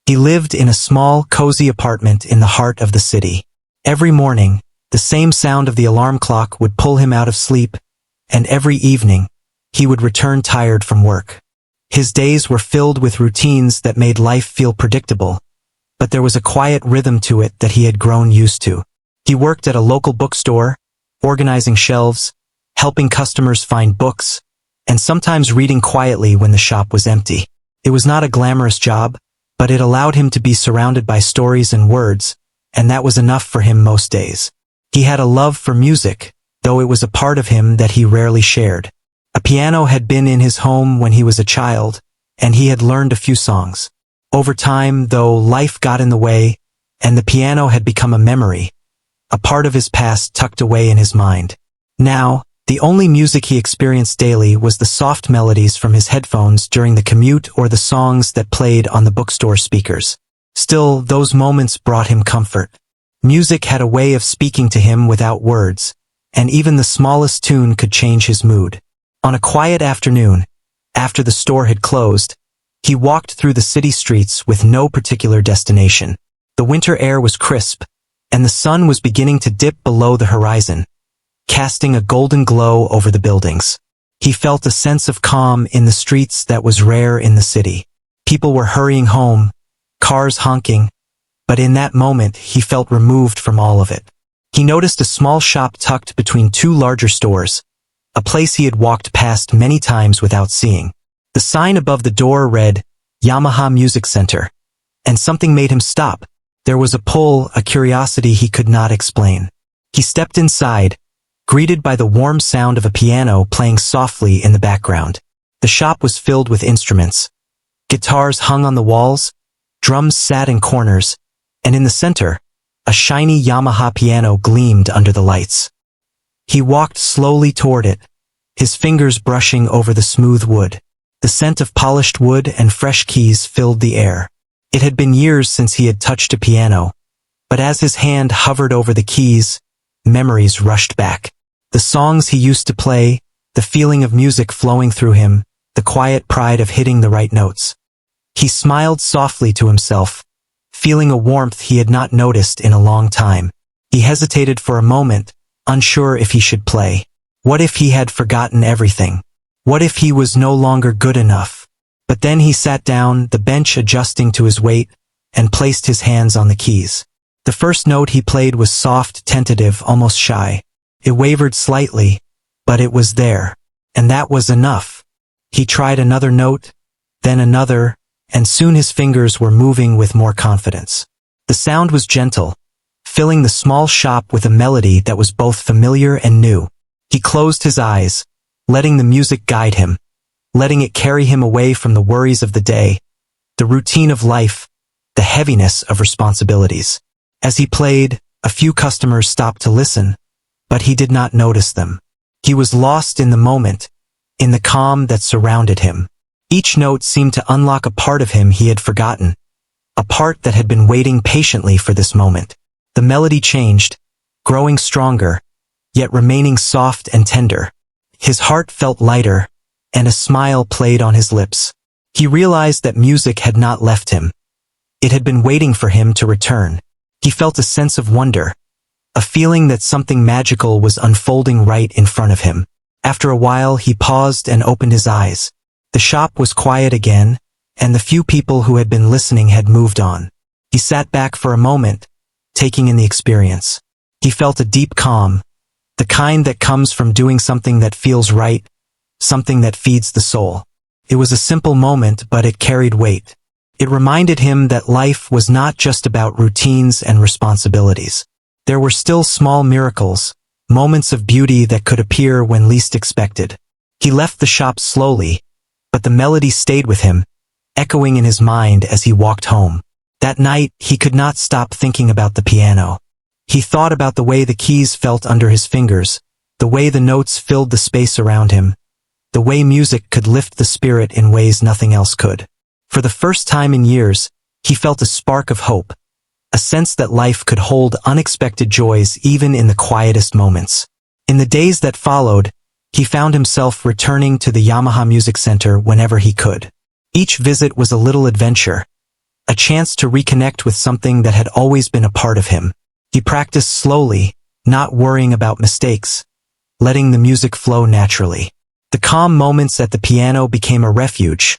He lived in a small, cozy apartment in the heart of the city. Every morning, the same sound of the alarm clock would pull him out of sleep, and every evening, he would return tired from work. His days were filled with routines that made life feel predictable, but there was a quiet rhythm to it that he had grown used to. He worked at a local bookstore, organizing shelves, helping customers find books, and sometimes reading quietly when the shop was empty. It was not a glamorous job, but it allowed him to be surrounded by stories and words, and that was enough for him most days. He had a love for music, though it was a part of him that he rarely shared. A piano had been in his home when he was a child, and he had learned a few songs. Over time, though, life got in the way, and the piano had become a memory, a part of his past tucked away in his mind. Now, the only music he experienced daily was the soft melodies from his headphones during the commute or the songs that played on the bookstore speakers. Still, those moments brought him comfort. Music had a way of speaking to him without words, and even the smallest tune could change his mood. On a quiet afternoon, after the store had closed, he walked through the city streets with no particular destination. The winter air was crisp, and the sun was beginning to dip below the horizon, casting a golden glow over the buildings. He felt a sense of calm in the streets that was rare in the city. People were hurrying home, cars honking, but in that moment he felt removed from all of it. He noticed a small shop tucked between two larger stores, a place he had walked past many times without seeing. The sign above the door read, Yamaha Music Center, and something made him stop. There was a pull, a curiosity he could not explain. He stepped inside, greeted by the warm sound of a piano playing softly in the background. The shop was filled with instruments. Guitars hung on the walls, drums sat in corners, and in the center, a shiny Yamaha piano gleamed under the lights. He walked slowly toward it, his fingers brushing over the smooth wood. The scent of polished wood and fresh keys filled the air. It had been years since he had touched a piano, but as his hand hovered over the keys, memories rushed back. The songs he used to play, the feeling of music flowing through him, the quiet pride of hitting the right notes. He smiled softly to himself, feeling a warmth he had not noticed in a long time. He hesitated for a moment, unsure if he should play. What if he had forgotten everything? What if he was no longer good enough? But then he sat down, the bench adjusting to his weight, and placed his hands on the keys. The first note he played was soft, tentative, almost shy. It wavered slightly, but it was there, and that was enough. He tried another note, then another, and soon his fingers were moving with more confidence. The sound was gentle, filling the small shop with a melody that was both familiar and new. He closed his eyes, letting the music guide him, letting it carry him away from the worries of the day, the routine of life, the heaviness of responsibilities. As he played, a few customers stopped to listen, but he did not notice them. He was lost in the moment, in the calm that surrounded him. Each note seemed to unlock a part of him he had forgotten, a part that had been waiting patiently for this moment. The melody changed, growing stronger, yet remaining soft and tender. His heart felt lighter, and a smile played on his lips. He realized that music had not left him. It had been waiting for him to return. He felt a sense of wonder, a feeling that something magical was unfolding right in front of him. After a while, he paused and opened his eyes. The shop was quiet again, and the few people who had been listening had moved on. He sat back for a moment, taking in the experience. He felt a deep calm, the kind that comes from doing something that feels right, something that feeds the soul. It was a simple moment, but it carried weight. It reminded him that life was not just about routines and responsibilities. There were still small miracles, moments of beauty that could appear when least expected. He left the shop slowly, but the melody stayed with him, echoing in his mind as he walked home. That night, he could not stop thinking about the piano. He thought about the way the keys felt under his fingers, the way the notes filled the space around him, the way music could lift the spirit in ways nothing else could. For the first time in years, he felt a spark of hope, a sense that life could hold unexpected joys even in the quietest moments. In the days that followed, he found himself returning to the Yamaha Music Center whenever he could. Each visit was a little adventure, a chance to reconnect with something that had always been a part of him. He practiced slowly, not worrying about mistakes, letting the music flow naturally. The calm moments at the piano became a refuge,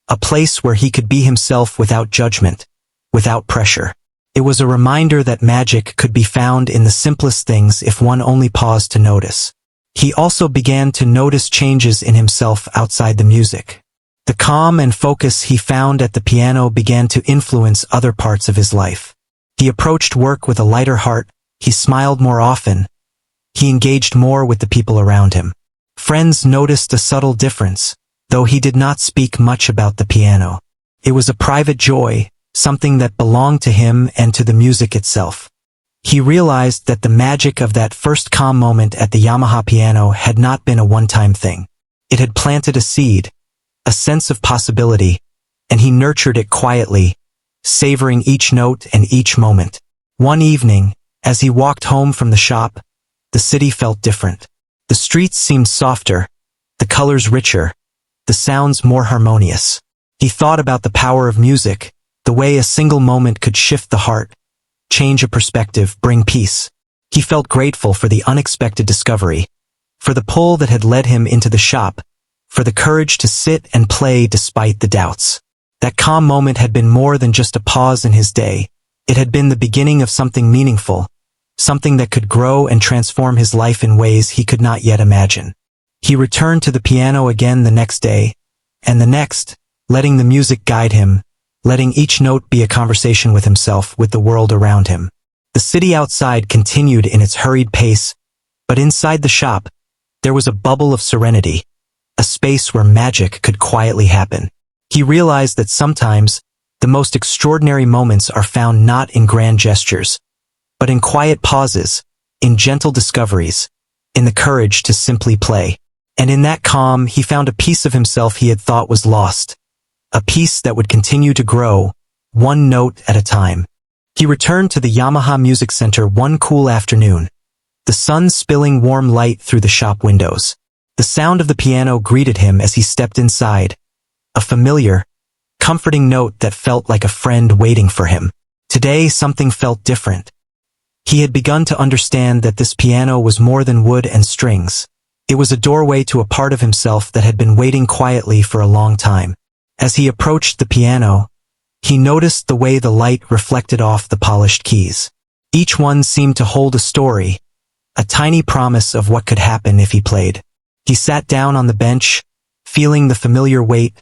a place where he could be himself without judgment, without pressure. It was a reminder that magic could be found in the simplest things if one only paused to notice. He also began to notice changes in himself outside the music. The calm and focus he found at the piano began to influence other parts of his life. He approached work with a lighter heart, he smiled more often, he engaged more with the people around him. Friends noticed a subtle difference, though he did not speak much about the piano. It was a private joy, something that belonged to him and to the music itself. He realized that the magic of that first calm moment at the Yamaha piano had not been a one-time thing. It had planted a seed, a sense of possibility, and he nurtured it quietly, savoring each note and each moment. One evening, as he walked home from the shop, the city felt different. The streets seemed softer, the colors richer, the sounds more harmonious. He thought about the power of music, the way a single moment could shift the heart, change a perspective, bring peace. He felt grateful for the unexpected discovery, for the pull that had led him into the shop, for the courage to sit and play despite the doubts. That calm moment had been more than just a pause in his day. It had been the beginning of something meaningful, something that could grow and transform his life in ways he could not yet imagine. He returned to the piano again the next day, and the next, letting the music guide him, letting each note be a conversation with himself, with the world around him. The city outside continued in its hurried pace, but inside the shop, there was a bubble of serenity, a space where magic could quietly happen. He realized that sometimes, the most extraordinary moments are found not in grand gestures, but in quiet pauses, in gentle discoveries, in the courage to simply play. And in that calm, he found a piece of himself he had thought was lost, a piece that would continue to grow, one note at a time. He returned to the Yamaha Music Center one cool afternoon, the sun spilling warm light through the shop windows. The sound of the piano greeted him as he stepped inside, a familiar, comforting note that felt like a friend waiting for him. Today, something felt different. He had begun to understand that this piano was more than wood and strings. It was a doorway to a part of himself that had been waiting quietly for a long time. As he approached the piano, he noticed the way the light reflected off the polished keys. Each one seemed to hold a story, a tiny promise of what could happen if he played. He sat down on the bench, feeling the familiar weight,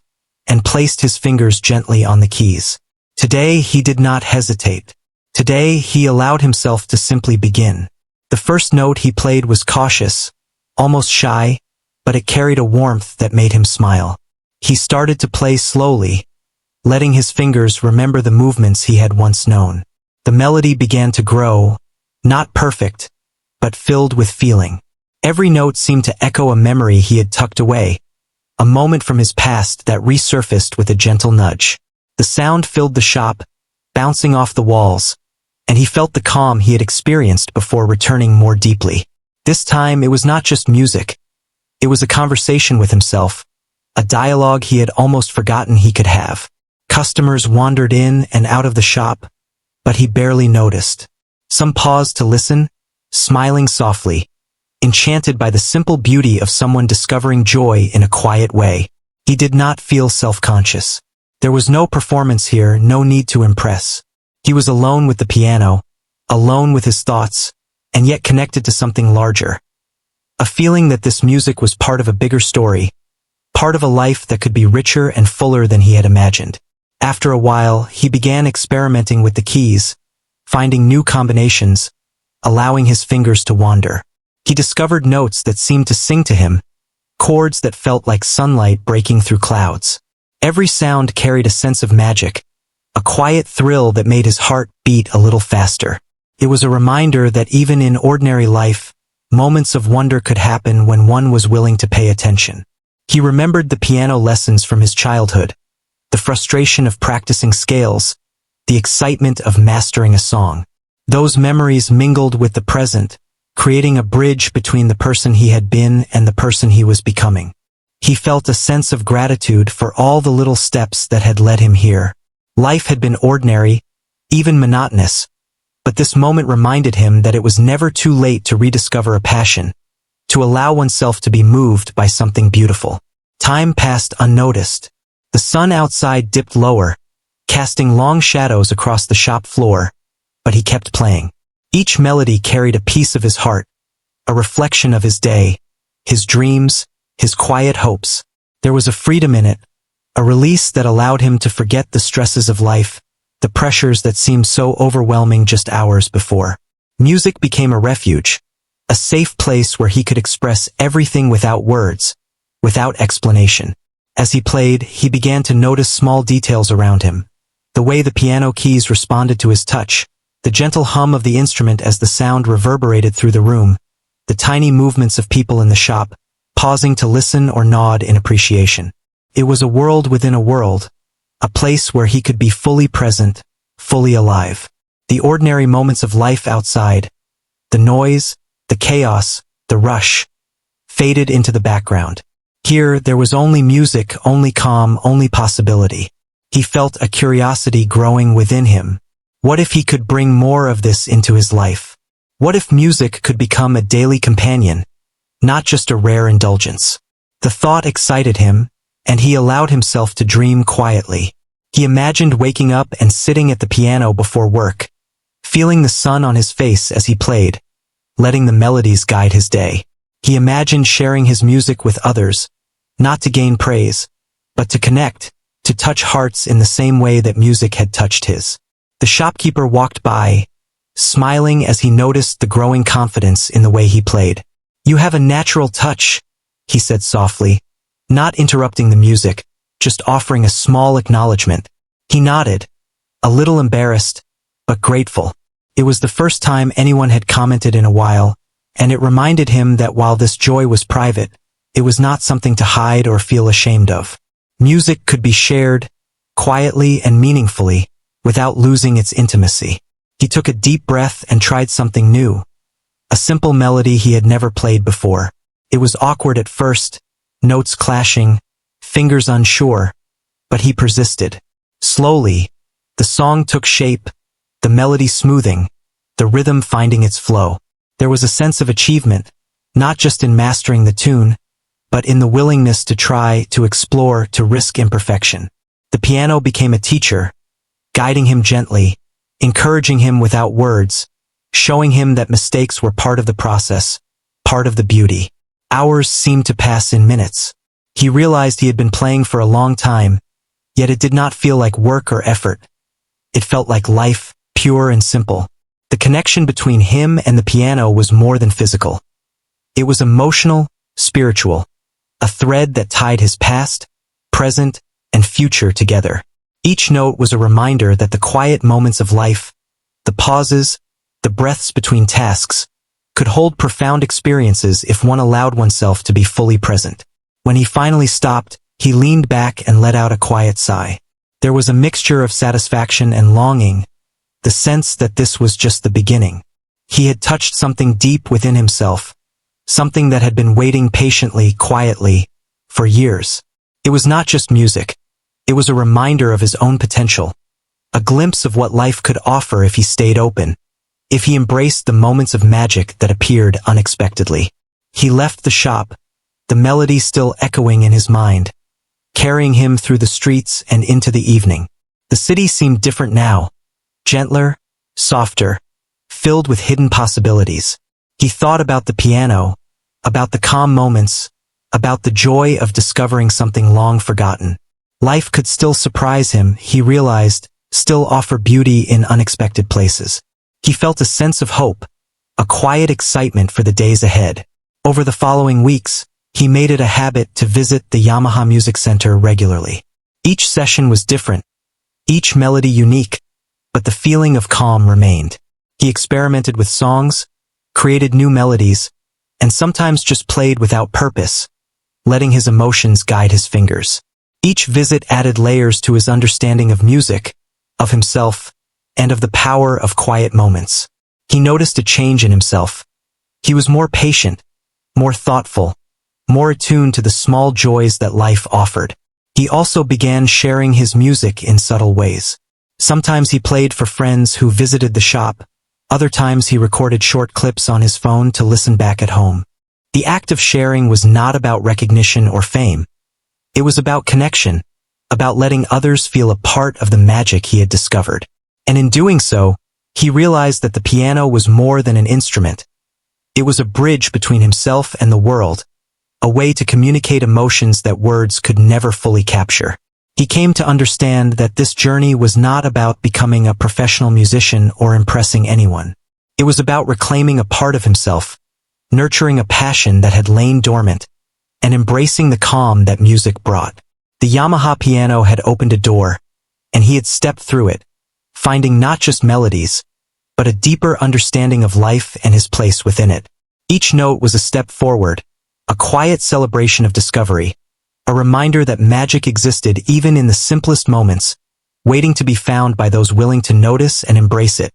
and placed his fingers gently on the keys. Today he did not hesitate. Today he allowed himself to simply begin. The first note he played was cautious, almost shy, but it carried a warmth that made him smile. He started to play slowly, letting his fingers remember the movements he had once known. The melody began to grow, not perfect, but filled with feeling. Every note seemed to echo a memory he had tucked away, a moment from his past that resurfaced with a gentle nudge. The sound filled the shop, bouncing off the walls, and he felt the calm he had experienced before returning more deeply. This time it was not just music. It was a conversation with himself, a dialogue he had almost forgotten he could have. Customers wandered in and out of the shop, but he barely noticed. Some paused to listen, smiling softly, enchanted by the simple beauty of someone discovering joy in a quiet way. He did not feel self-conscious. There was no performance here, no need to impress. He was alone with the piano, alone with his thoughts, and yet connected to something larger. A feeling that this music was part of a bigger story, part of a life that could be richer and fuller than he had imagined. After a while, he began experimenting with the keys, finding new combinations, allowing his fingers to wander. He discovered notes that seemed to sing to him, chords that felt like sunlight breaking through clouds. Every sound carried a sense of magic, a quiet thrill that made his heart beat a little faster. It was a reminder that even in ordinary life, moments of wonder could happen when one was willing to pay attention. He remembered the piano lessons from his childhood, the frustration of practicing scales, the excitement of mastering a song. Those memories mingled with the present, creating a bridge between the person he had been and the person he was becoming. He felt a sense of gratitude for all the little steps that had led him here. Life had been ordinary, even monotonous, but this moment reminded him that it was never too late to rediscover a passion, to allow oneself to be moved by something beautiful. Time passed unnoticed. The sun outside dipped lower, casting long shadows across the shop floor, but he kept playing. Each melody carried a piece of his heart, a reflection of his day, his dreams, his quiet hopes. There was a freedom in it, a release that allowed him to forget the stresses of life, the pressures that seemed so overwhelming just hours before. Music became a refuge, a safe place where he could express everything without words, without explanation. As he played, he began to notice small details around him. The way the piano keys responded to his touch, the gentle hum of the instrument as the sound reverberated through the room, the tiny movements of people in the shop, pausing to listen or nod in appreciation. It was a world within a world, a place where he could be fully present, fully alive. The ordinary moments of life outside, the noise, the chaos, the rush, faded into the background. Here, there was only music, only calm, only possibility. He felt a curiosity growing within him. What if he could bring more of this into his life? What if music could become a daily companion, not just a rare indulgence? The thought excited him, and he allowed himself to dream quietly. He imagined waking up and sitting at the piano before work, feeling the sun on his face as he played, letting the melodies guide his day. He imagined sharing his music with others, not to gain praise, but to connect, to touch hearts in the same way that music had touched his. The shopkeeper walked by, smiling as he noticed the growing confidence in the way he played. "You have a natural touch," he said softly, not interrupting the music, just offering a small acknowledgement. He nodded, a little embarrassed, but grateful. It was the first time anyone had commented in a while, and it reminded him that while this joy was private, it was not something to hide or feel ashamed of. Music could be shared, quietly and meaningfully, without losing its intimacy. He took a deep breath and tried something new, a simple melody he had never played before. It was awkward at first, notes clashing, fingers unsure, but he persisted. Slowly, the song took shape, the melody smoothing, the rhythm finding its flow. There was a sense of achievement, not just in mastering the tune, but in the willingness to try, to explore, to risk imperfection. The piano became a teacher, guiding him gently, encouraging him without words, showing him that mistakes were part of the process, part of the beauty. Hours seemed to pass in minutes. He realized he had been playing for a long time, yet it did not feel like work or effort. It felt like life, pure and simple. The connection between him and the piano was more than physical. It was emotional, spiritual, a thread that tied his past, present, and future together. Each note was a reminder that the quiet moments of life, the pauses, the breaths between tasks, could hold profound experiences if one allowed oneself to be fully present. When he finally stopped, he leaned back and let out a quiet sigh. There was a mixture of satisfaction and longing, the sense that this was just the beginning. He had touched something deep within himself, something that had been waiting patiently, quietly, for years. It was not just music. It was a reminder of his own potential, a glimpse of what life could offer if he stayed open, if he embraced the moments of magic that appeared unexpectedly. He left the shop, the melody still echoing in his mind, carrying him through the streets and into the evening. The city seemed different now, gentler, softer, filled with hidden possibilities. He thought about the piano, about the calm moments, about the joy of discovering something long forgotten. Life could still surprise him, he realized, still offer beauty in unexpected places. He felt a sense of hope, a quiet excitement for the days ahead. Over the following weeks, he made it a habit to visit the Yamaha Music Center regularly. Each session was different, each melody unique, but the feeling of calm remained. He experimented with songs, created new melodies, and sometimes just played without purpose, letting his emotions guide his fingers. Each visit added layers to his understanding of music, of himself, and of the power of quiet moments. He noticed a change in himself. He was more patient, more thoughtful, more attuned to the small joys that life offered. He also began sharing his music in subtle ways. Sometimes he played for friends who visited the shop. Other times he recorded short clips on his phone to listen back at home. The act of sharing was not about recognition or fame. It was about connection, about letting others feel a part of the magic he had discovered. And in doing so, he realized that the piano was more than an instrument. It was a bridge between himself and the world, a way to communicate emotions that words could never fully capture. He came to understand that this journey was not about becoming a professional musician or impressing anyone. It was about reclaiming a part of himself, nurturing a passion that had lain dormant, and embracing the calm that music brought. The Yamaha piano had opened a door, and he had stepped through it, finding not just melodies, but a deeper understanding of life and his place within it. Each note was a step forward, a quiet celebration of discovery, a reminder that magic existed even in the simplest moments, waiting to be found by those willing to notice and embrace it.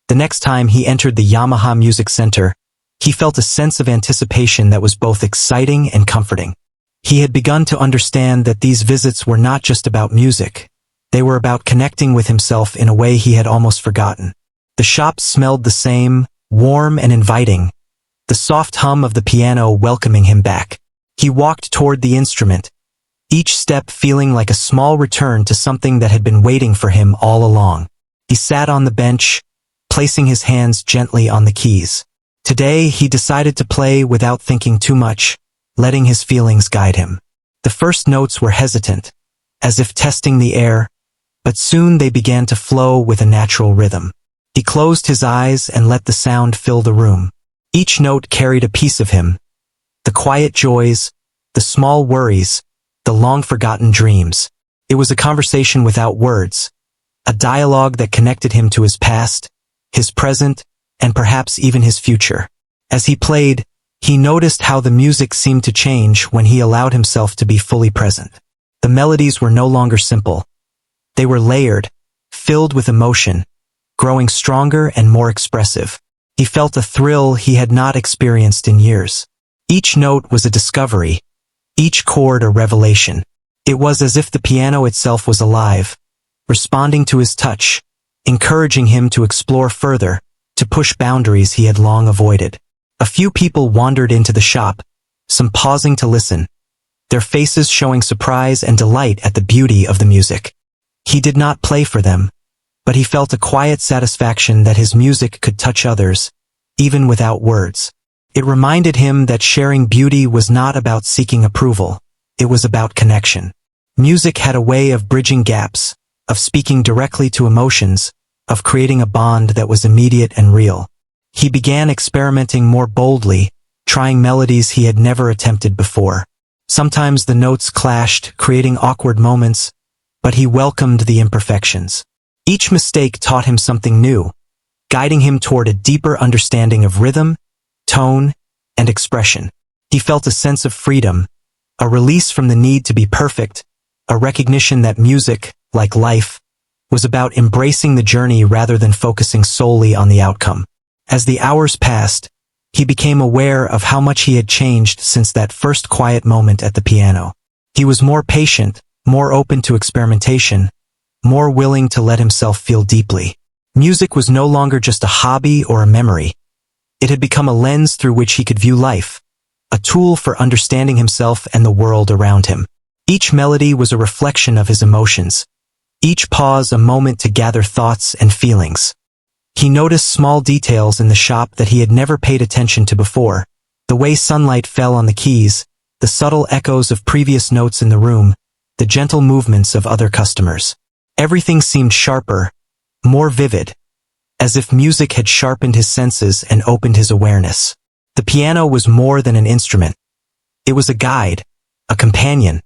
The next time he entered the Yamaha Music Center, he felt a sense of anticipation that was both exciting and comforting. He had begun to understand that these visits were not just about music. They were about connecting with himself in a way he had almost forgotten. The shop smelled the same, warm and inviting, the soft hum of the piano welcoming him back. He walked toward the instrument, each step feeling like a small return to something that had been waiting for him all along. He sat on the bench, placing his hands gently on the keys. Today, he decided to play without thinking too much, letting his feelings guide him. The first notes were hesitant, as if testing the air, but soon they began to flow with a natural rhythm. He closed his eyes and let the sound fill the room. Each note carried a piece of him, the quiet joys, the small worries, the long-forgotten dreams. It was a conversation without words, a dialogue that connected him to his past, his present, and perhaps even his future. As he played, he noticed how the music seemed to change when he allowed himself to be fully present. The melodies were no longer simple. They were layered, filled with emotion, growing stronger and more expressive. He felt a thrill he had not experienced in years. Each note was a discovery, each chord a revelation. It was as if the piano itself was alive, responding to his touch, encouraging him to explore further, to push boundaries he had long avoided. A few people wandered into the shop, some pausing to listen, their faces showing surprise and delight at the beauty of the music. He did not play for them, but he felt a quiet satisfaction that his music could touch others, even without words. It reminded him that sharing beauty was not about seeking approval, it was about connection. Music had a way of bridging gaps, of speaking directly to emotions, of creating a bond that was immediate and real. He began experimenting more boldly, trying melodies he had never attempted before. Sometimes the notes clashed, creating awkward moments, but he welcomed the imperfections. Each mistake taught him something new, guiding him toward a deeper understanding of rhythm, tone, and expression. He felt a sense of freedom, a release from the need to be perfect, a recognition that music, like life, was about embracing the journey rather than focusing solely on the outcome. As the hours passed, he became aware of how much he had changed since that first quiet moment at the piano. He was more patient, more open to experimentation, more willing to let himself feel deeply. Music was no longer just a hobby or a memory. It had become a lens through which he could view life, a tool for understanding himself and the world around him. Each melody was a reflection of his emotions, each pause a moment to gather thoughts and feelings. He noticed small details in the shop that he had never paid attention to before, the way sunlight fell on the keys, the subtle echoes of previous notes in the room, the gentle movements of other customers. Everything seemed sharper, more vivid, as if music had sharpened his senses and opened his awareness. The piano was more than an instrument. It was a guide, a companion,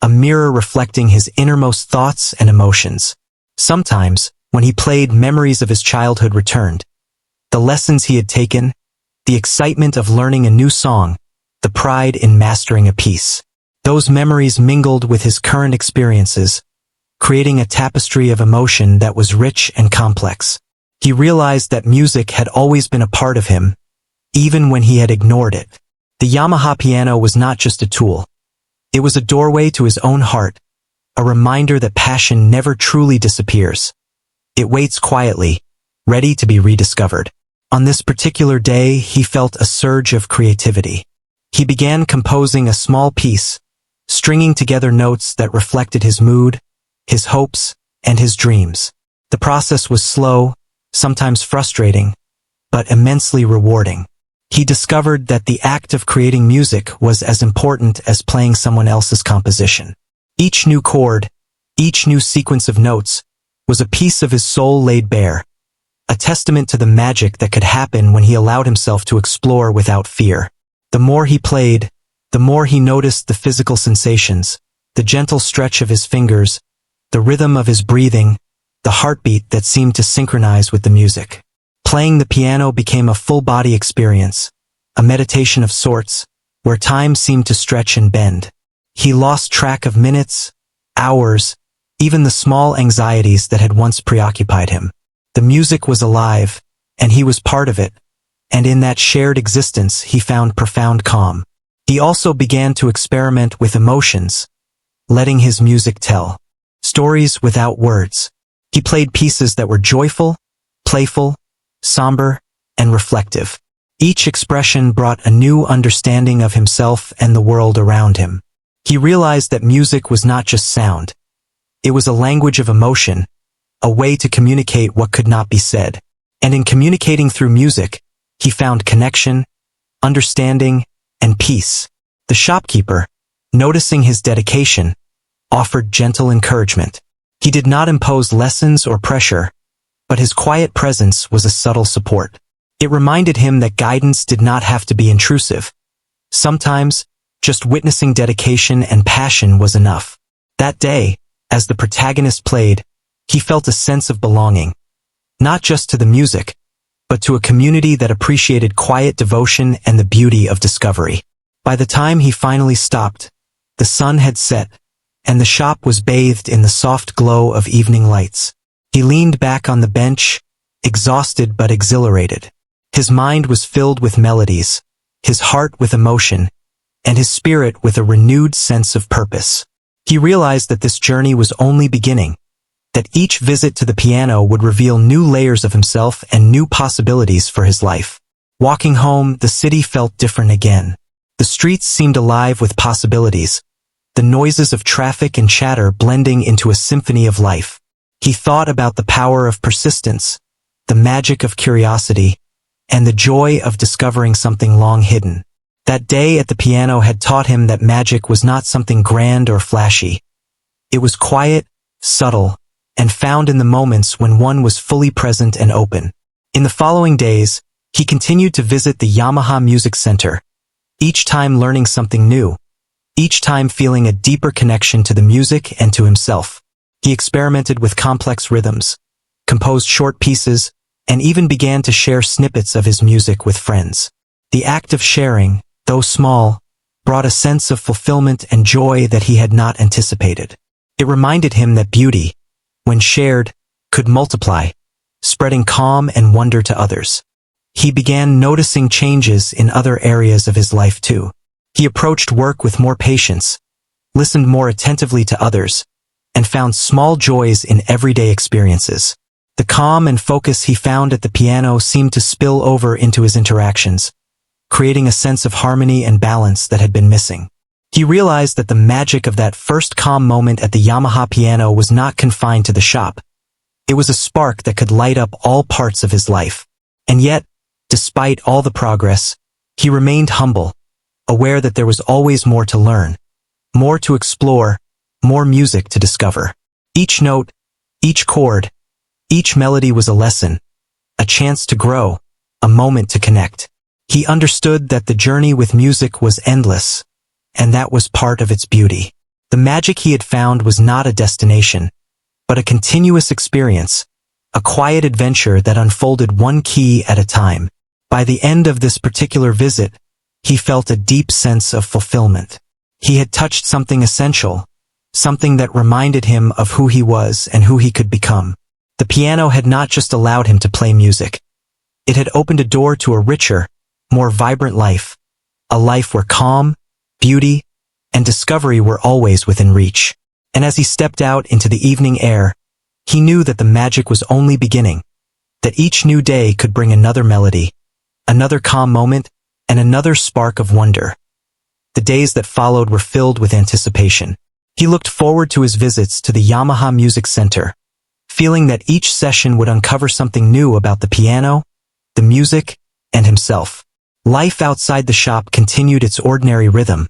a mirror reflecting his innermost thoughts and emotions. Sometimes, when he played, memories of his childhood returned. The lessons he had taken, the excitement of learning a new song, the pride in mastering a piece. Those memories mingled with his current experiences, creating a tapestry of emotion that was rich and complex. He realized that music had always been a part of him, even when he had ignored it. The Yamaha piano was not just a tool. It was a doorway to his own heart, a reminder that passion never truly disappears. It waits quietly, ready to be rediscovered. On this particular day, he felt a surge of creativity. He began composing a small piece, stringing together notes that reflected his mood, his hopes, and his dreams. The process was slow, sometimes frustrating, but immensely rewarding. He discovered that the act of creating music was as important as playing someone else's composition. Each new chord, each new sequence of notes, was a piece of his soul laid bare, a testament to the magic that could happen when he allowed himself to explore without fear. The more he played, the more he noticed the physical sensations, the gentle stretch of his fingers, the rhythm of his breathing, the heartbeat that seemed to synchronize with the music. Playing the piano became a full-body experience, a meditation of sorts, where time seemed to stretch and bend. He lost track of minutes, hours, even the small anxieties that had once preoccupied him. The music was alive, and he was part of it, and in that shared existence he found profound calm. He also began to experiment with emotions, letting his music tell stories without words. He played pieces that were joyful, playful, somber, and reflective. Each expression brought a new understanding of himself and the world around him. He realized that music was not just sound. It was a language of emotion, a way to communicate what could not be said. And in communicating through music, he found connection, understanding, and peace. The shopkeeper, noticing his dedication, offered gentle encouragement. He did not impose lessons or pressure, but his quiet presence was a subtle support. It reminded him that guidance did not have to be intrusive. Sometimes, just witnessing dedication and passion was enough. That day, as the protagonist played, he felt a sense of belonging, not just to the music, but to a community that appreciated quiet devotion and the beauty of discovery. By the time he finally stopped, the sun had set, and the shop was bathed in the soft glow of evening lights. He leaned back on the bench, exhausted but exhilarated. His mind was filled with melodies, his heart with emotion, and his spirit with a renewed sense of purpose. He realized that this journey was only beginning, that each visit to the piano would reveal new layers of himself and new possibilities for his life. Walking home, the city felt different again. The streets seemed alive with possibilities, the noises of traffic and chatter blending into a symphony of life. He thought about the power of persistence, the magic of curiosity, and the joy of discovering something long hidden. That day at the piano had taught him that magic was not something grand or flashy. It was quiet, subtle, and found in the moments when one was fully present and open. In the following days, he continued to visit the Yamaha Music Center, each time learning something new, each time feeling a deeper connection to the music and to himself. He experimented with complex rhythms, composed short pieces, and even began to share snippets of his music with friends. The act of sharing, though small, brought a sense of fulfillment and joy that he had not anticipated. It reminded him that beauty, when shared, could multiply, spreading calm and wonder to others. He began noticing changes in other areas of his life too. He approached work with more patience, listened more attentively to others, and found small joys in everyday experiences. The calm and focus he found at the piano seemed to spill over into his interactions, creating a sense of harmony and balance that had been missing. He realized that the magic of that first calm moment at the Yamaha piano was not confined to the shop. It was a spark that could light up all parts of his life. And yet, despite all the progress, he remained humble, aware that there was always more to learn, more to explore, more music to discover. Each note, each chord, each melody was a lesson, a chance to grow, a moment to connect. He understood that the journey with music was endless, and that was part of its beauty. The magic he had found was not a destination, but a continuous experience, a quiet adventure that unfolded one key at a time. By the end of this particular visit, he felt a deep sense of fulfillment. He had touched something essential, something that reminded him of who he was and who he could become. The piano had not just allowed him to play music. It had opened a door to a richer, more vibrant life, a life where calm, beauty, and discovery were always within reach. And as he stepped out into the evening air, He knew that the magic was only beginning, that each new day could bring another melody, another calm moment, and another spark of wonder. The days that followed were filled with anticipation. He looked forward to his visits to the Yamaha Music Center, feeling that each session would uncover something new about the piano, the music, and himself. Life outside the shop continued its ordinary rhythm,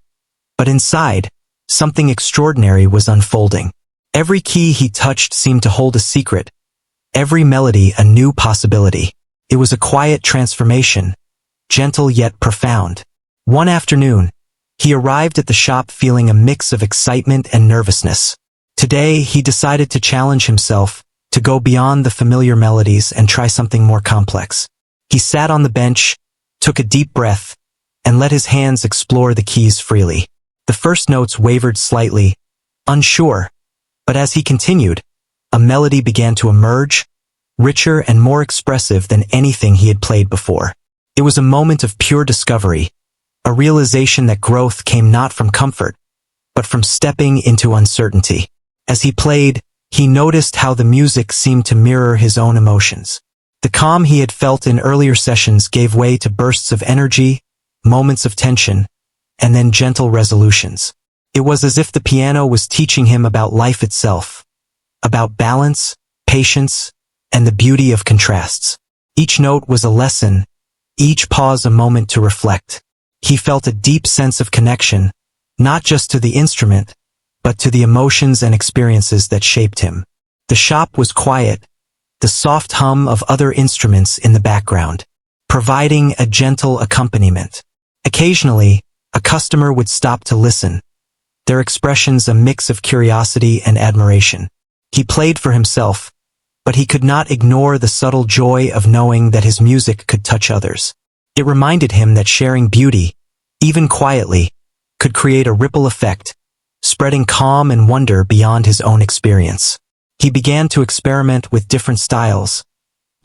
but inside, something extraordinary was unfolding. Every key he touched seemed to hold a secret, every melody a new possibility. It was a quiet transformation, gentle yet profound. One afternoon, he arrived at the shop feeling a mix of excitement and nervousness. Today, he decided to challenge himself, to go beyond the familiar melodies and try something more complex. He sat on the bench, took a deep breath, and let his hands explore the keys freely. The first notes wavered slightly, unsure, but as he continued, a melody began to emerge, richer and more expressive than anything he had played before. It was a moment of pure discovery, a realization that growth came not from comfort, but from stepping into uncertainty. As he played, he noticed how the music seemed to mirror his own emotions. The calm he had felt in earlier sessions gave way to bursts of energy, moments of tension, and then gentle resolutions. It was as if the piano was teaching him about life itself, about balance, patience, and the beauty of contrasts. Each note was a lesson, each pause a moment to reflect. He felt a deep sense of connection, not just to the instrument, but to the emotions and experiences that shaped him. The shop was quiet, the soft hum of other instruments in the background, providing a gentle accompaniment. Occasionally, a customer would stop to listen, their expressions a mix of curiosity and admiration. He played for himself, but he could not ignore the subtle joy of knowing that his music could touch others. It reminded him that sharing beauty, even quietly, could create a ripple effect, spreading calm and wonder beyond his own experience. He began to experiment with different styles,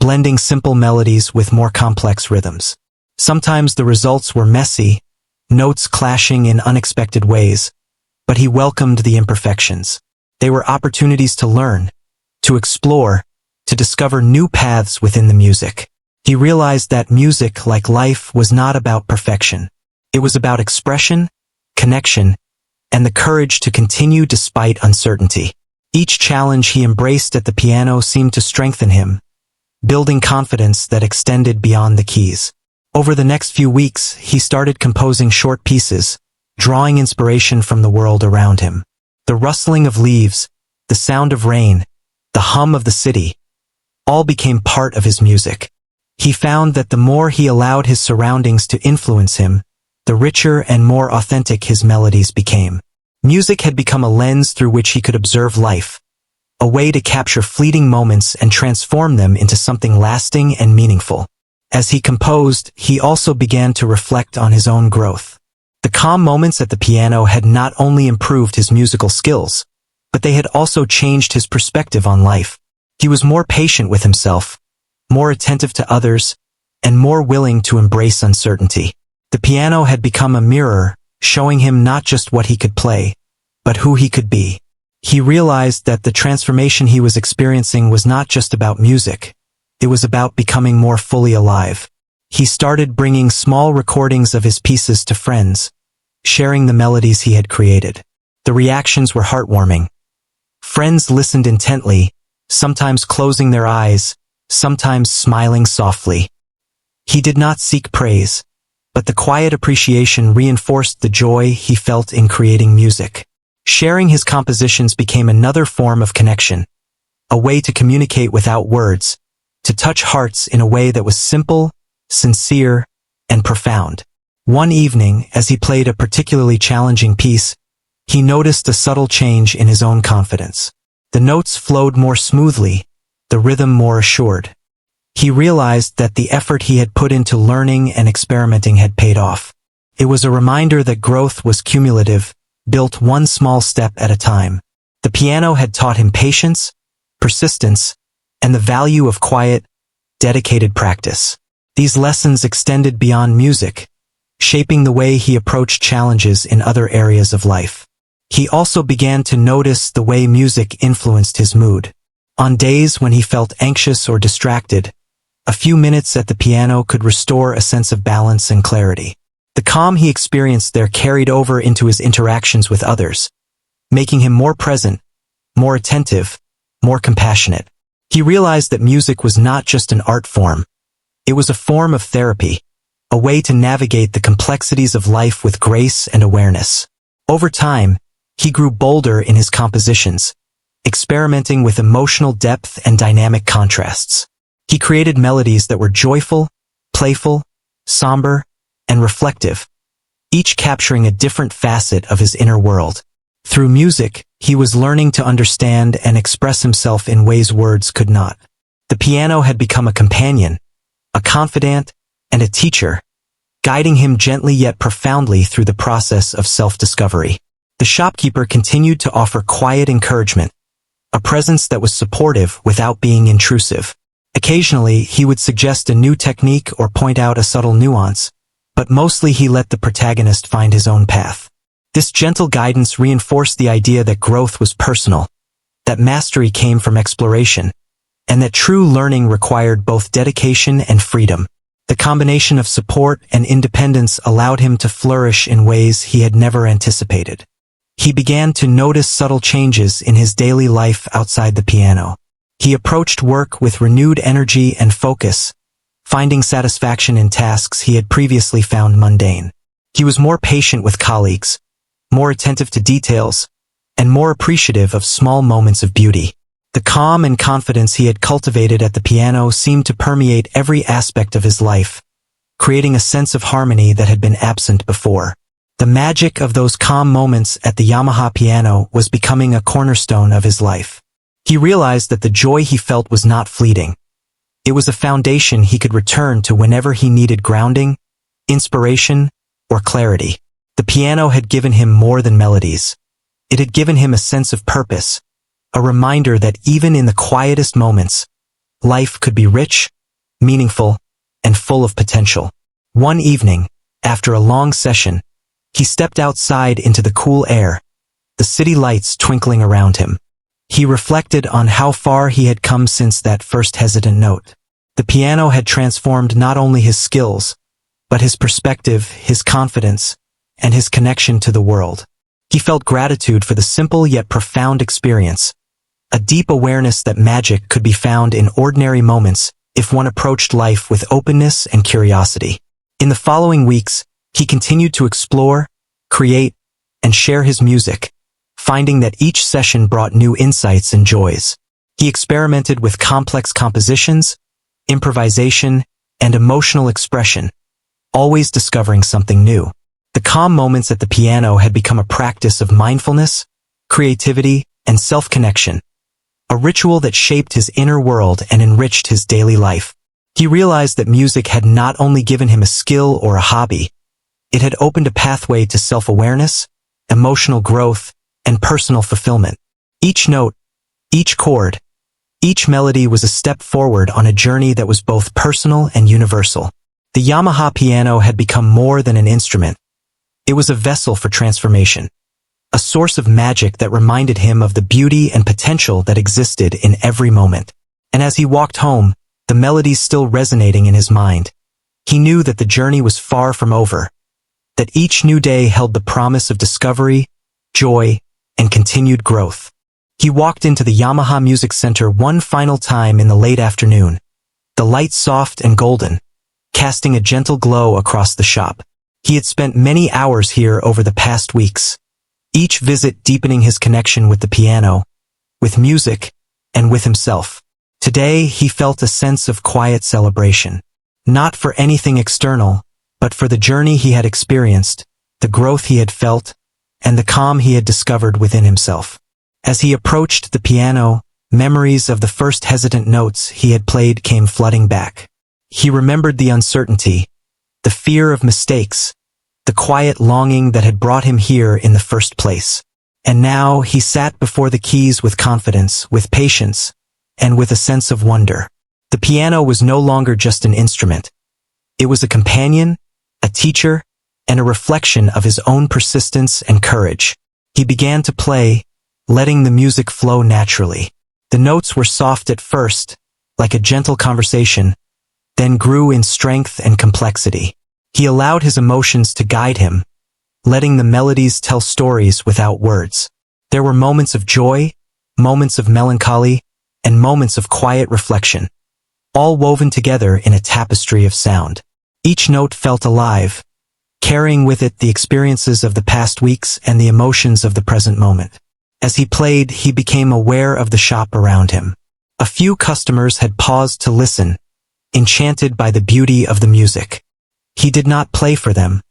blending simple melodies with more complex rhythms. Sometimes the results were messy, notes clashing in unexpected ways, but he welcomed the imperfections. They were opportunities to learn, to explore, to discover new paths within the music. He realized that music, like life, was not about perfection. It was about expression, connection, and the courage to continue despite uncertainty. Each challenge he embraced at the piano seemed to strengthen him, building confidence that extended beyond the keys. Over the next few weeks, he started composing short pieces, drawing inspiration from the world around him. The rustling of leaves, the sound of rain, the hum of the city, all became part of his music. He found that the more he allowed his surroundings to influence him, the richer and more authentic his melodies became. Music had become a lens through which he could observe life, a way to capture fleeting moments and transform them into something lasting and meaningful. As he composed, he also began to reflect on his own growth. The calm moments at the piano had not only improved his musical skills, but they had also changed his perspective on life. He was more patient with himself, more attentive to others, and more willing to embrace uncertainty. The piano had become a mirror, showing him not just what he could play, but who he could be. He realized that the transformation he was experiencing was not just about music. It was about becoming more fully alive. He started bringing small recordings of his pieces to friends, sharing the melodies he had created. The reactions were heartwarming. Friends listened intently, sometimes closing their eyes, sometimes smiling softly. He did not seek praise, but the quiet appreciation reinforced the joy he felt in creating music. Sharing his compositions became another form of connection, a way to communicate without words, to touch hearts in a way that was simple, sincere, and profound. One evening, as he played a particularly challenging piece, he noticed a subtle change in his own confidence. The notes flowed more smoothly, the rhythm more assured. He realized that the effort he had put into learning and experimenting had paid off. It was a reminder that growth was cumulative, built one small step at a time. The piano had taught him patience, persistence, and the value of quiet, dedicated practice. These lessons extended beyond music, shaping the way he approached challenges in other areas of life. He also began to notice the way music influenced his mood. On days when he felt anxious or distracted, a few minutes at the piano could restore a sense of balance and clarity. The calm he experienced there carried over into his interactions with others, making him more present, more attentive, more compassionate. He realized that music was not just an art form. It was a form of therapy, a way to navigate the complexities of life with grace and awareness. Over time, he grew bolder in his compositions, experimenting with emotional depth and dynamic contrasts. He created melodies that were joyful, playful, somber, and reflective, each capturing a different facet of his inner world. Through music, he was learning to understand and express himself in ways words could not. The piano had become a companion, a confidant, and a teacher, guiding him gently yet profoundly through the process of self-discovery. The shopkeeper continued to offer quiet encouragement, a presence that was supportive without being intrusive. Occasionally, he would suggest a new technique or point out a subtle nuance, but mostly he let the protagonist find his own path. This gentle guidance reinforced the idea that growth was personal, that mastery came from exploration, and that true learning required both dedication and freedom. The combination of support and independence allowed him to flourish in ways he had never anticipated. He began to notice subtle changes in his daily life outside the piano. He approached work with renewed energy and focus, finding satisfaction in tasks he had previously found mundane. He was more patient with colleagues, more attentive to details, and more appreciative of small moments of beauty. The calm and confidence he had cultivated at the piano seemed to permeate every aspect of his life, creating a sense of harmony that had been absent before. The magic of those calm moments at the Yamaha piano was becoming a cornerstone of his life. He realized that the joy he felt was not fleeting. It was a foundation he could return to whenever he needed grounding, inspiration, or clarity. The piano had given him more than melodies. It had given him a sense of purpose, a reminder that even in the quietest moments, life could be rich, meaningful, and full of potential. One evening, after a long session, he stepped outside into the cool air, the city lights twinkling around him. He reflected on how far he had come since that first hesitant note. The piano had transformed not only his skills, but his perspective, his confidence, and his connection to the world. He felt gratitude for the simple yet profound experience, a deep awareness that magic could be found in ordinary moments if one approached life with openness and curiosity. In the following weeks, he continued to explore, create, and share his music, finding that each session brought new insights and joys. He experimented with complex compositions, improvisation, and emotional expression, always discovering something new. The calm moments at the piano had become a practice of mindfulness, creativity, and self-connection, a ritual that shaped his inner world and enriched his daily life. He realized that music had not only given him a skill or a hobby, it had opened a pathway to self-awareness, emotional growth, and personal fulfillment. Each note, each chord, each melody was a step forward on a journey that was both personal and universal. The Yamaha piano had become more than an instrument. It was a vessel for transformation, a source of magic that reminded him of the beauty and potential that existed in every moment. And as he walked home, the melodies still resonating in his mind, he knew that the journey was far from over, that each new day held the promise of discovery, joy, and continued growth. He walked into the Yamaha Music Center one final time in the late afternoon, the lights soft and golden, casting a gentle glow across the shop. He had spent many hours here over the past weeks, each visit deepening his connection with the piano, with music, and with himself. Today, he felt a sense of quiet celebration, not for anything external, but for the journey he had experienced, the growth he had felt, and the calm he had discovered within himself. As he approached the piano, memories of the first hesitant notes he had played came flooding back. He remembered the uncertainty, the fear of mistakes, the quiet longing that had brought him here in the first place. And now he sat before the keys with confidence, with patience, and with a sense of wonder. The piano was no longer just an instrument. It was a companion, a teacher, and a reflection of his own persistence and courage. He began to play, letting the music flow naturally. The notes were soft at first, like a gentle conversation, then grew in strength and complexity. He allowed his emotions to guide him, letting the melodies tell stories without words. There were moments of joy, moments of melancholy, and moments of quiet reflection, all woven together in a tapestry of sound. Each note felt alive, carrying with it the experiences of the past weeks and the emotions of the present moment. As he played, he became aware of the shop around him. A few customers had paused to listen, enchanted by the beauty of the music. He did not play for them,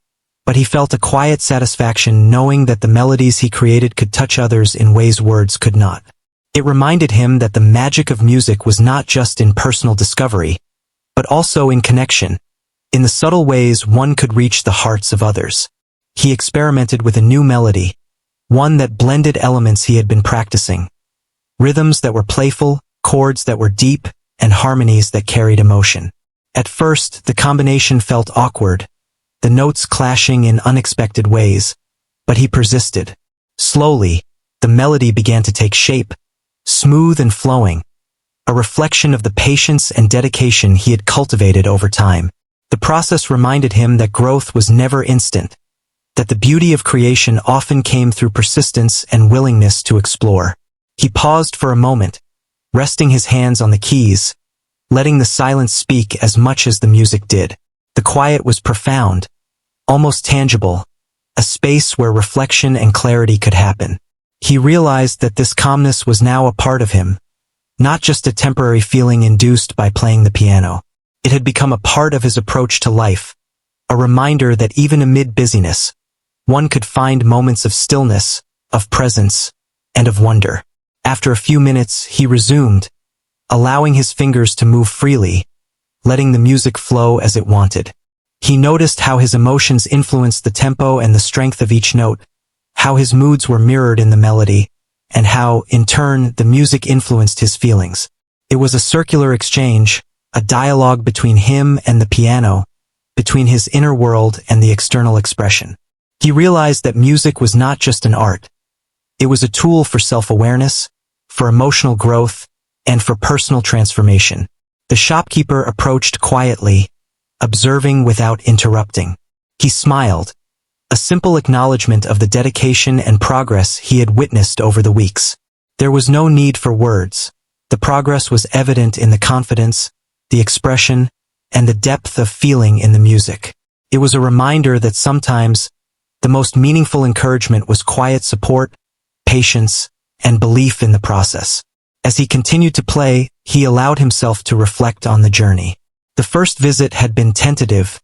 but he felt a quiet satisfaction knowing that the melodies he created could touch others in ways words could not. It reminded him that the magic of music was not just in personal discovery, but also in connection, in the subtle ways one could reach the hearts of others. He experimented with a new melody, one that blended elements he had been practicing, rhythms that were playful, chords that were deep, and harmonies that carried emotion. At first, the combination felt awkward, the notes clashing in unexpected ways, but he persisted. Slowly, the melody began to take shape, smooth and flowing, a reflection of the patience and dedication he had cultivated over time. The process reminded him that growth was never instant, that the beauty of creation often came through persistence and willingness to explore. He paused for a moment, resting his hands on the keys, letting the silence speak as much as the music did. The quiet was profound, almost tangible, a space where reflection and clarity could happen. He realized that this calmness was now a part of him, not just a temporary feeling induced by playing the piano. It had become a part of his approach to life, a reminder that even amid busyness, one could find moments of stillness, of presence, and of wonder. After a few minutes, he resumed, allowing his fingers to move freely, letting the music flow as it wanted. He noticed how his emotions influenced the tempo and the strength of each note, how his moods were mirrored in the melody, and how, in turn, the music influenced his feelings. It was a circular exchange, a dialogue between him and the piano, between his inner world and the external expression. He realized that music was not just an art. It was a tool for self-awareness, for emotional growth, and for personal transformation. The shopkeeper approached quietly, observing without interrupting. He smiled, a simple acknowledgement of the dedication and progress he had witnessed over the weeks. There was no need for words. The progress was evident in the confidence, the expression, and the depth of feeling in the music. It was a reminder that sometimes the most meaningful encouragement was quiet support, patience, and belief in the process. As he continued to play, he allowed himself to reflect on the journey. The first visit had been tentative,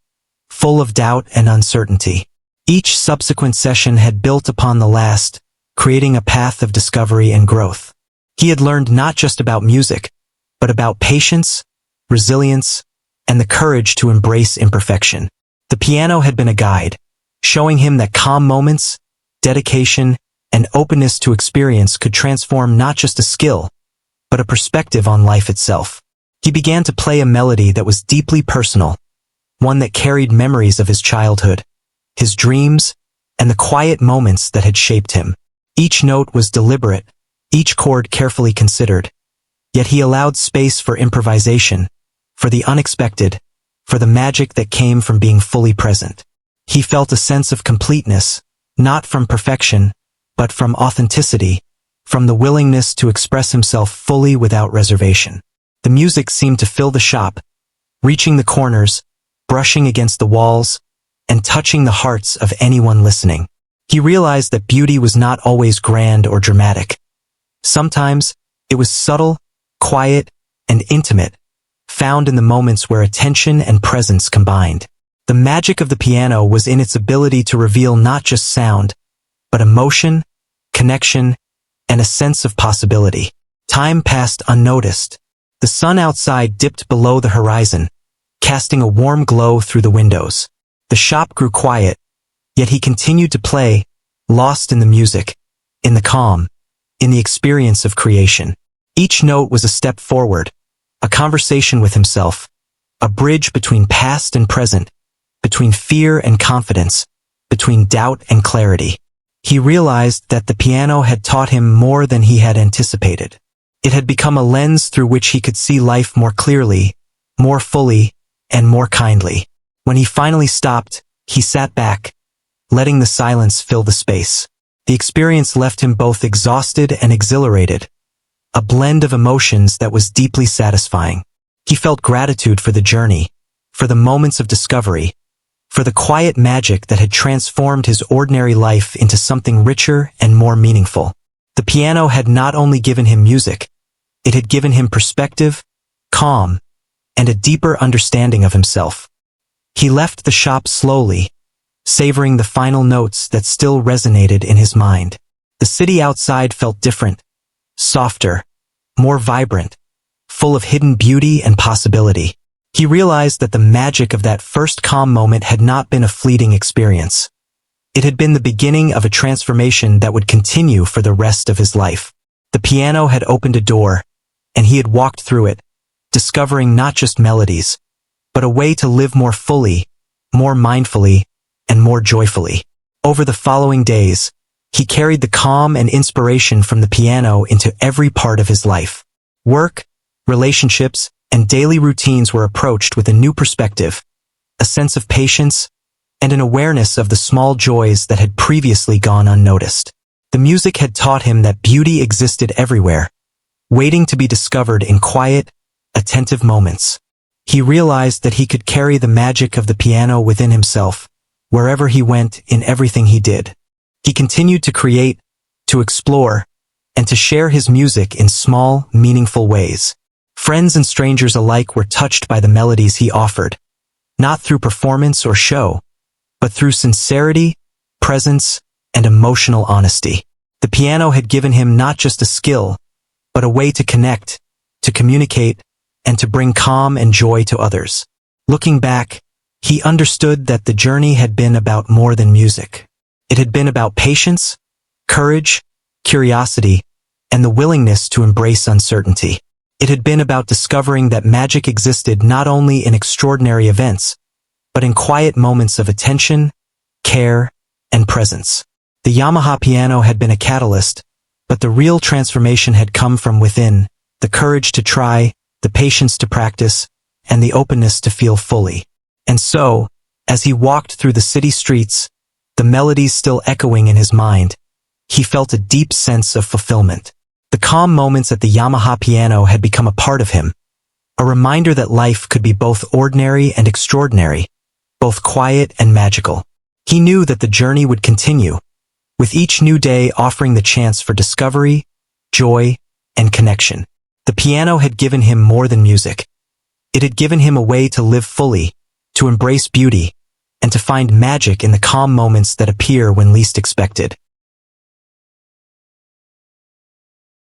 full of doubt and uncertainty. Each subsequent session had built upon the last, creating a path of discovery and growth. He had learned not just about music, but about patience, resilience, and the courage to embrace imperfection. The piano had been a guide, showing him that calm moments, dedication, and openness to experience could transform not just a skill, but a perspective on life itself. He began to play a melody that was deeply personal, one that carried memories of his childhood, his dreams, and the quiet moments that had shaped him. Each note was deliberate, each chord carefully considered, yet he allowed space for improvisation, for the unexpected, for the magic that came from being fully present. He felt a sense of completeness, not from perfection, but from authenticity, from the willingness to express himself fully without reservation. The music seemed to fill the shop, reaching the corners, brushing against the walls, and touching the hearts of anyone listening. He realized that beauty was not always grand or dramatic. Sometimes, it was subtle, quiet, and intimate, found in the moments where attention and presence combined. The magic of the piano was in its ability to reveal not just sound, but emotion, connection, and a sense of possibility. Time passed unnoticed. The sun outside dipped below the horizon, casting a warm glow through the windows. The shop grew quiet, yet he continued to play, lost in the music, in the calm, in the experience of creation. Each note was a step forward, a conversation with himself, a bridge between past and present, between fear and confidence, between doubt and clarity. He realized that the piano had taught him more than he had anticipated. It had become a lens through which he could see life more clearly, more fully, and more kindly. When he finally stopped, he sat back, letting the silence fill the space. The experience left him both exhausted and exhilarated, a blend of emotions that was deeply satisfying. He felt gratitude for the journey, for the moments of discovery, for the quiet magic that had transformed his ordinary life into something richer and more meaningful. The piano had not only given him music, it had given him perspective, calm, and a deeper understanding of himself. He left the shop slowly, savoring the final notes that still resonated in his mind. The city outside felt different, softer, more vibrant, full of hidden beauty and possibility. He realized that the magic of that first calm moment had not been a fleeting experience. It had been the beginning of a transformation that would continue for the rest of his life. The piano had opened a door, and he had walked through it, discovering not just melodies, but a way to live more fully, more mindfully, and more joyfully. Over the following days, he carried the calm and inspiration from the piano into every part of his life. Work, relationships, and daily routines were approached with a new perspective, a sense of patience, and an awareness of the small joys that had previously gone unnoticed. The music had taught him that beauty existed everywhere, waiting to be discovered in quiet, attentive moments. He realized that he could carry the magic of the piano within himself, wherever he went, in everything he did. He continued to create, to explore, and to share his music in small, meaningful ways. Friends and strangers alike were touched by the melodies he offered, not through performance or show, but through sincerity, presence, and emotional honesty. The piano had given him not just a skill, but a way to connect, to communicate, and to bring calm and joy to others. Looking back, he understood that the journey had been about more than music. It had been about patience, courage, curiosity, and the willingness to embrace uncertainty. It had been about discovering that magic existed not only in extraordinary events, but in quiet moments of attention, care, and presence. The Yamaha piano had been a catalyst, but the real transformation had come from within, the courage to try, the patience to practice, and the openness to feel fully. And so, as he walked through the city streets, the melodies still echoing in his mind, he felt a deep sense of fulfillment. The calm moments at the Yamaha piano had become a part of him, a reminder that life could be both ordinary and extraordinary, both quiet and magical. He knew that the journey would continue, with each new day offering the chance for discovery, joy, and connection. The piano had given him more than music. It had given him a way to live fully, to embrace beauty, and to find magic in the calm moments that appear when least expected.